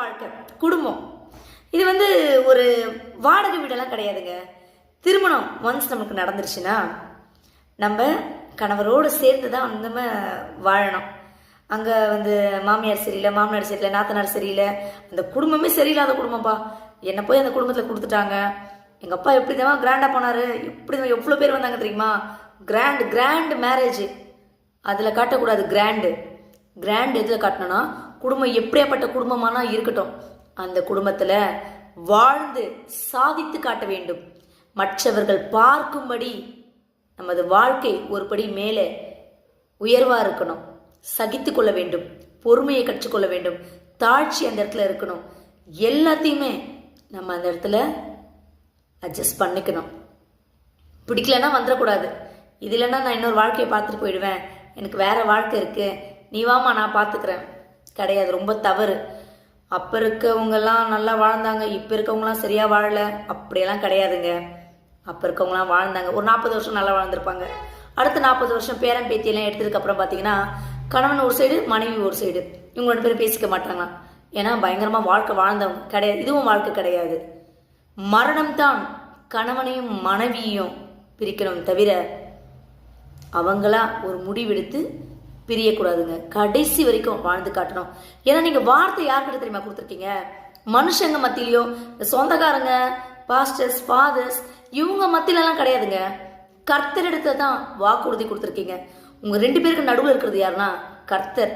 வாழ்க்கை, குடும்பம். இது வந்து ஒரு வாடகை வீடெல்லாம் கிடையாதுங்க. திருமணம் ஒன்ஸ் நமக்கு நடந்துருச்சுன்னா நம்ம கணவரோடு சேர்ந்து தான் நம்ம வாழணும். அங்கே வந்து மாமியார் சரியில்லை, மாமனார் சரியில்லை, நாத்தனார் சரியில்லை, அந்த குடும்பமே சரியில்லாத குடும்பம்ப்பா. என்னை போய் அந்த குடும்பத்தில் கொடுத்துட்டாங்க. எங்கள் அப்பா எப்படி தான் கிராண்டாக போனார், இப்படி தான் எவ்வளோ பேர் வந்தாங்க தெரியுமா. கிராண்ட் மேரேஜ் அதில் காட்டக்கூடாது. கிராண்ட் எதில் காட்டணும்னா குடும்பம் எப்படியாப்பட்ட குடும்பமானா இருக்கட்டும், அந்த குடும்பத்தில் வாழ்ந்து சாதித்து காட்ட வேண்டும். மற்றவர்கள் பார்க்கும்படி நமது வாழ்க்கை ஒருபடி மேலே உயர்வாக இருக்கணும். சகித்து கொள்ள வேண்டும், பொறுமையை கற்றுக்கொள்ள வேண்டும், தாழ்ச்சி அந்த இடத்துல இருக்கணும். எல்லாத்தையுமே நம்ம அந்த இடத்துல அட்ஜஸ்ட் பண்ணிக்கணும். பிடிக்கலன்னா வந்துடக்கூடாது. இது இல்லைன்னா நான் இன்னொரு வாழ்க்கையை பார்த்துட்டு போயிடுவேன், எனக்கு வேற வாழ்க்கை இருக்கு, நீ வாமா நான் பார்த்துக்கிறேன், கிடையாது. ரொம்ப தவறு. அப்போ இருக்கவங்கெல்லாம் நல்லா வாழ்ந்தாங்க, இப்போ இருக்கவங்களாம் சரியாக வாழலை, அப்படியெல்லாம் கிடையாதுங்க. அப்போ இருக்கவங்களாம் வாழ்ந்தாங்க, ஒரு 40 வருஷம் நல்லா வாழ்ந்திருப்பாங்க. அடுத்த 40 வருஷம் பேரன் பேத்தியெல்லாம் எடுத்ததுக்கப்புறம் பார்த்தீங்கன்னா கணவன் ஒரு சைடு, மனைவி ஒரு சைடு, இவங்க 2 பேரும் பேசிக்க மாட்டாங்களாம். ஏன்னா பயங்கரமாக வாழ்க்கை வாழ்ந்தவங்க கிடையாது. இதுவும் வாழ்க்கை கிடையாது. மரணம்தான் கணவனையும் மனைவியையும் பிரிக்கணும் தவிர அவங்களா ஒரு முடிவெடுத்து பிரியக்கூடாதுங்க. கடைசி வரைக்கும் வாழ்ந்து காட்டணும். ஏன்னா நீங்கள் வார்த்தை யார்கிட்ட தெரியுமா கொடுத்துருக்கீங்க? மனுஷங்க மத்தியிலையோ, இந்த சொந்தக்காரங்க, பாஸ்டர்ஸ், ஃபாதர்ஸ், இவங்க மத்தியிலலாம் கிடையாதுங்க. கர்த்தரிடத்துல தான் வாக்குறுதி கொடுத்துருக்கீங்க. உங்கள் 2 பேருக்கு நடுவில் இருக்கிறது யாருன்னா கர்த்தர்.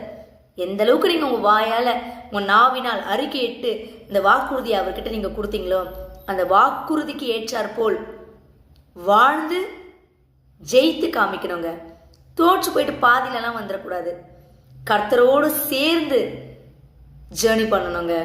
எந்த அளவுக்கு நீங்கள் உங்கள் வாயால், உங்கள் நாவினால் அறிக்கையிட்டு இந்த வாக்குறுதியை அவர்கிட்ட நீங்கள் கொடுத்தீங்களோ, அந்த வாக்குறுதிக்கு ஏற்றாற் போல் வாழ்ந்து ஜெயித்து காமிக்கணுங்க. தோற்று போயிட்டு பாதியிலலாம் வந்துடக்கூடாது. கர்த்தரோடு சேர்ந்து ஜேர்னி பண்ணணுங்க.